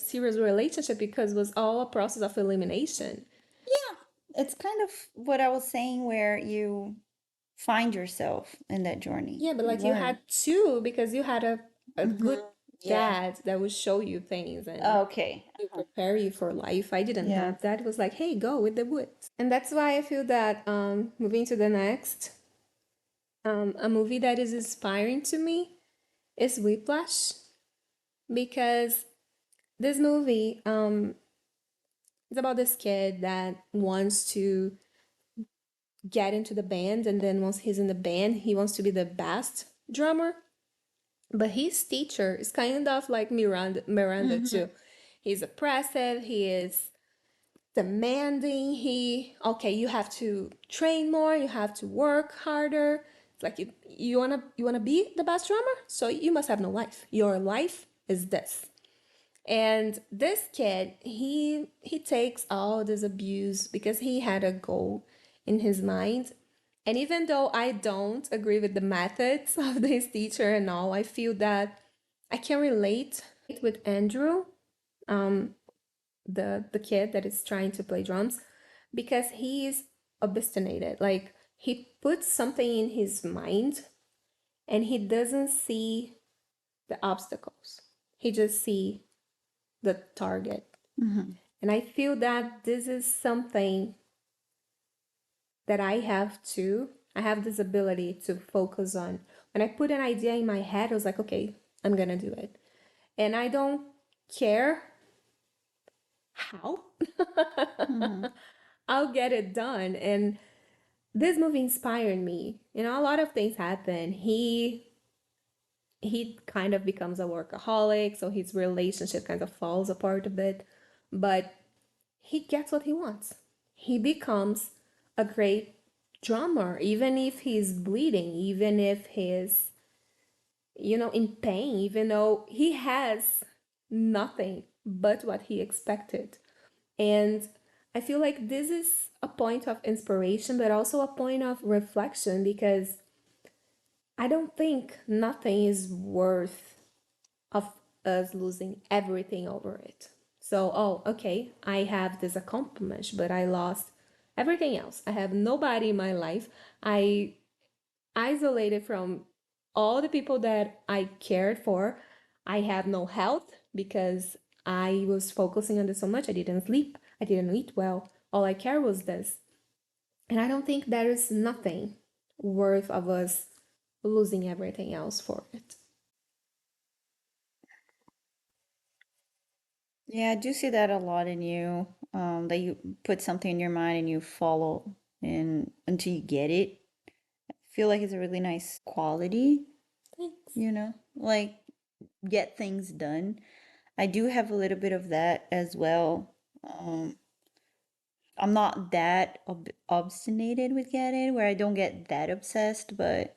serious relationship because it was all a process of elimination. Yeah, it's kind of what I was saying, where you find yourself in that journey. Yeah, but You like you learn. had two because you had a good Mm-hmm. Yeah. dad that would show you things and Okay. to prepare you for life. I didn't Yeah. have that. It was like, hey, go with the woods. And that's why I feel that moving to the next. A movie that is inspiring to me is Whiplash because this movie is about this kid that wants to get into the band, and then once he's in the band, he wants to be the best drummer. But his teacher is kind of like Miranda Mm-hmm. too. He's oppressive. He is demanding. Okay, you have to train more, you have to work harder. It's like you wanna be the best drummer, so you must have no life. Your life is this. And this kid, he takes all this abuse because he had a goal in his mind. And even though I don't agree with the methods of this teacher and all, I feel that I can relate with Andrew, um, the kid that is trying to play drums, because he's obstinated. Like he puts something in his mind and he doesn't see the obstacles. He just see the target. Mm-hmm. And I feel that this is something that I have too. I have this ability to focus on. When I put an idea in my head, I was like, okay, I'm gonna do it. And I don't care how. Mm-hmm. I'll get it done. And this movie inspired me. You know, a lot of things happen. He kind of becomes a workaholic, so his relationship kind of falls apart a bit, but he gets what he wants. He becomes a great drummer, even if he's bleeding, even if he's, in pain, even though he has nothing but what he expected. And I feel like this is a point of inspiration, but also a point of reflection because I don't think nothing is worth of us losing everything over it. So, oh, okay, I have this accomplishment, but I lost everything else. I have nobody in my life. I isolated from all the people that I cared for. I have no health because I was focusing on this so much. I didn't sleep. I didn't eat well. All I care was this. And I don't think there is nothing worth of us losing everything else for it. Yeah, I do see that a lot in you. That you put something in your mind and you follow and until you get it. I feel like it's a really nice quality, Thanks. like get things done. I do have a little bit of that as well. Um, I'm not that obstinated with getting where I don't get that obsessed, but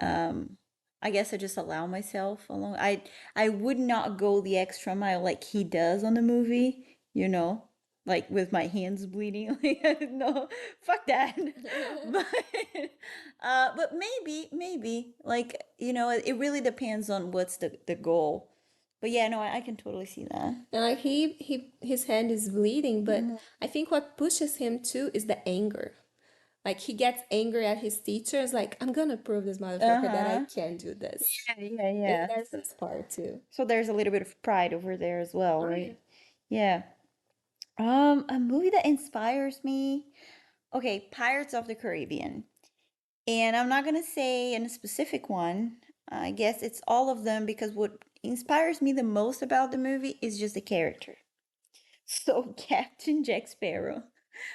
um, I guess I just allow myself along. I would not go the extra mile like he does on the movie, like with my hands bleeding. Like, no, fuck that. But but maybe like it really depends on what's the goal. But yeah, no, I can totally see that. And like his hand is bleeding, but Mhm. I think what pushes him too is the anger. Like he gets angry at his teachers, like, I'm gonna prove this motherfucker that I Uh-huh. can do this. And Yeah. there's this part too. So there's a little bit of pride over there as well, Oh yeah. right? Yeah. A movie that inspires me. Okay, Pirates of the Caribbean. And I'm not gonna say in a specific one. I guess it's all of them because what inspires me the most about the movie is just the character. So Captain Jack Sparrow.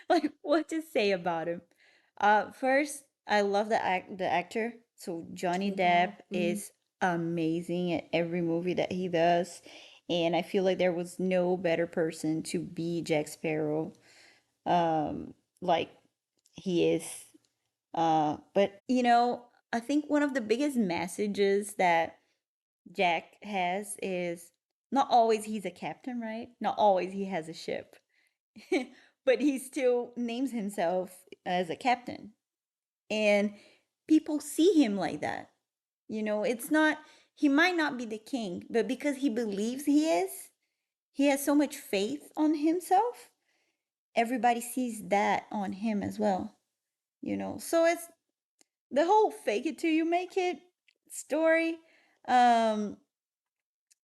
Like what to say about him? First, I love the actor. So Johnny Johnny Depp Depp. is amazing at every movie that he does, and I feel like there was no better person to be Jack Sparrow, like he is. But I think one of the biggest messages that Jack has is not always he's a captain, right? Not always he has a ship. But he still names himself as a captain. And people see him like that. It's not, he might not be the king, but because he believes he is, he has so much faith on himself, everybody sees that on him as well. So it's the whole fake it till you make it story. Um,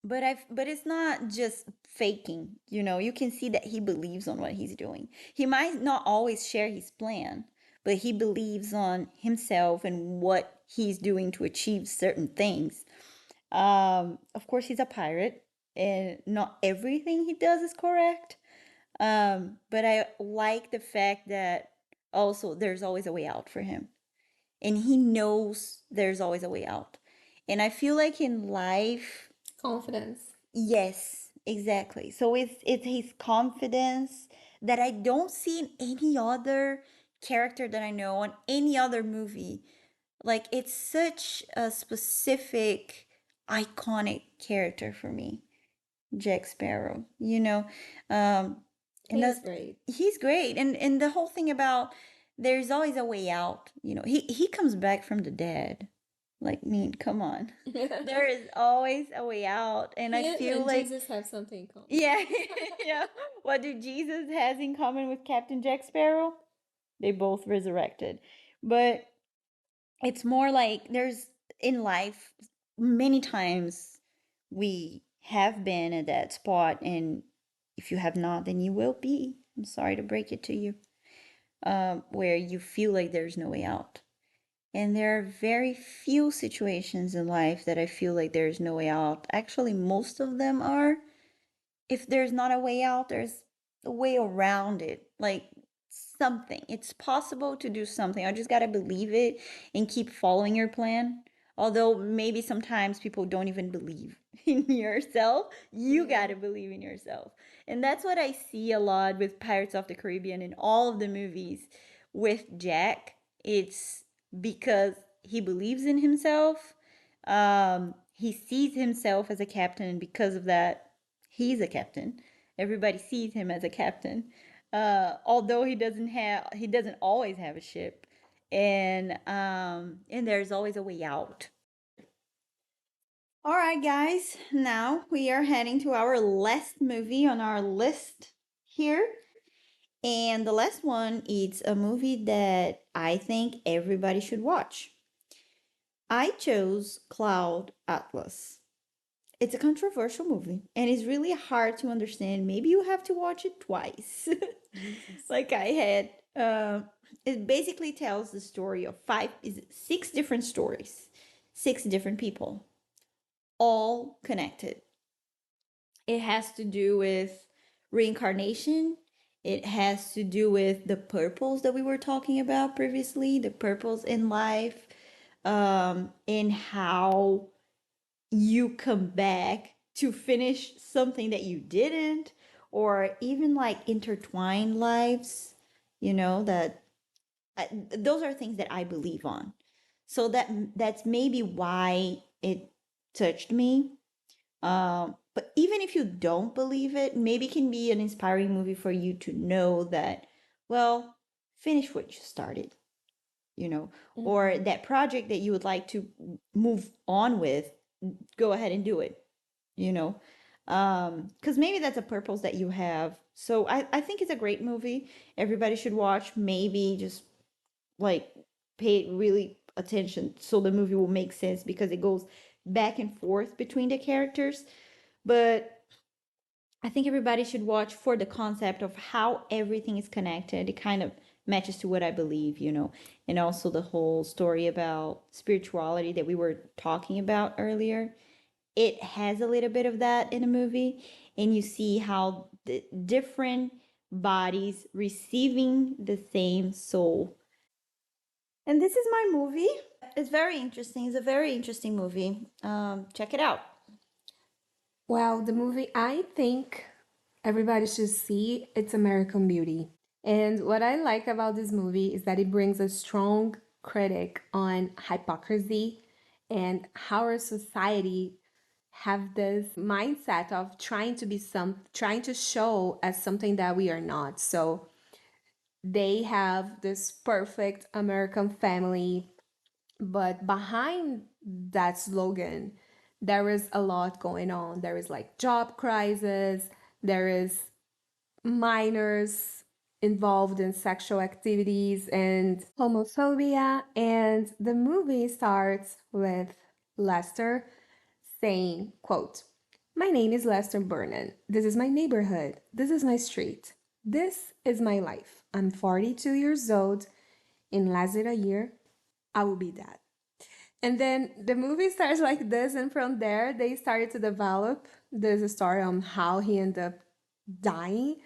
but it's not just faking, you can see that he believes on what he's doing. He might not always share his plan, but he believes on himself and what he's doing to achieve certain things. Of course, he's a pirate, and not everything he does is correct. But I like the fact that also there's always a way out for him, and he knows there's always a way out. And I feel like in life, Confidence. yes, exactly. So it's his confidence that I don't see in any other character that I know on any other movie. Like it's such a specific, iconic character for me, Jack Sparrow. Um, and He is that great. he's great, and the whole thing about there's always a way out. He comes back from the dead. Like, I mean, come on. There is always a way out, and I He feel and like Jesus have something in common. yeah, yeah. What do Jesus has in common with Captain Jack Sparrow? They both resurrected. But it's more like there's in life many times we have been at that spot, and if you have not, then you will be. I'm sorry to break it to you. Where you feel like there's no way out. And there are very few situations in life that I feel like there's no way out. Actually, most of them are. If there's not a way out, there's a way around it. Like something. It's possible to do something. I just got to believe it and keep following your plan. Although maybe sometimes people don't even believe in yourself, you got Yeah. to believe in yourself. And that's what I see a lot with Pirates of the Caribbean in all of the movies with Jack. It's because he believes in himself. He sees himself as a captain, and because of that, he's a captain. Everybody sees him as a captain. Although he doesn't always have a ship, and there's always a way out. All right, guys. Now we are heading to our last movie on our list here, and the last one is a movie that I think everybody should watch. I chose Cloud Atlas. It's a controversial movie and it's really hard to understand. Maybe you have to watch it twice, Jesus. like I had. It basically tells the story of six different stories, six different people, all connected. It has to do with reincarnation. It has to do with the purpose that we were talking about previously, the purpose in life, and how you come back to finish something that you didn't, or even like intertwined lives, that those are things that I believe on. So that's maybe why it touched me. But even if you don't believe it, maybe it can be an inspiring movie for you to know that, well, finish what you started, you know, or Mhm. that project that you would like to move on with, go ahead and do it, you know. Because maybe that's a purpose that you have. So I think it's a great movie. Everybody should watch. Maybe just like pay really attention so the movie will make sense because it goes back and forth between the characters. But I think everybody should watch for the concept of how everything is connected. It kind of matches to what I believe, and also the whole story about spirituality that we were talking about earlier. It has a little bit of that in a movie, and you see how the different bodies receiving the same soul. And this is my movie. It's very interesting. It's a very interesting movie. Check it out. Well, the movie I think everybody should see, it's American Beauty. And what I like about this movie is that it brings a strong critic on hypocrisy and how our society have this mindset of trying to show as something that we are not. So they have this perfect American family, but behind that slogan, there is a lot going on. There is like job crisis, there is minors involved in sexual activities and homophobia. And the movie starts with Lester saying, quote, "My name is Lester Burnham. This is my neighborhood. This is my street. This is my life. I'm 42 years old in less than a year, I will be that. And then the movie starts like this, and from there, they started to develop this story on how he ended up dying.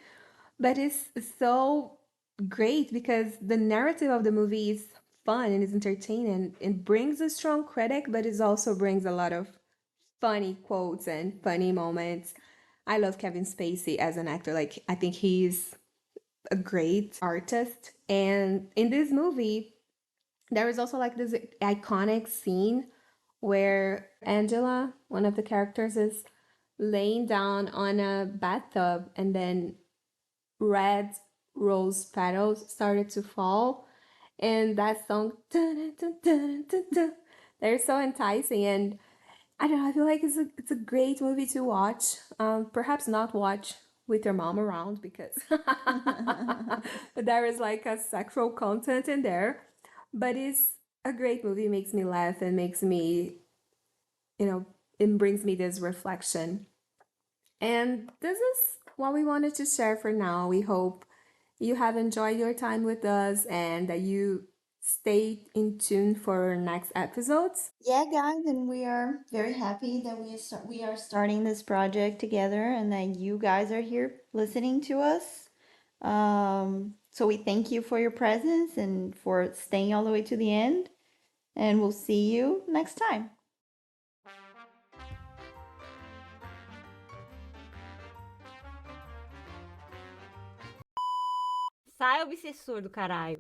But it's so great because the narrative of the movie is fun and is entertaining. It brings a strong critic, but it also brings a lot of funny quotes and funny moments. I love Kevin Spacey as an actor. Like, I think he's a great artist. And in this movie, there is also like this iconic scene where Angela, one of the characters, is laying down on a bathtub, and then red rose petals started to fall. And that song, dun, dun, dun, dun, dun, they're so enticing. And I don't know, I feel like it's a great movie to watch. Perhaps not watch with your mom around because there is like a sexual content in there. But it's a great movie. It makes me laugh and makes me, you know, it brings me this reflection. And this is what we wanted to share for now. We hope you have enjoyed your time with us and that you stay in tune for our next episodes. Yeah, guys, and we are very happy that we are starting this project together and that you guys are here listening to us. So we thank you for your presence and for staying all the way to the end, and we'll see you next time. Sai, obsessor do caralho.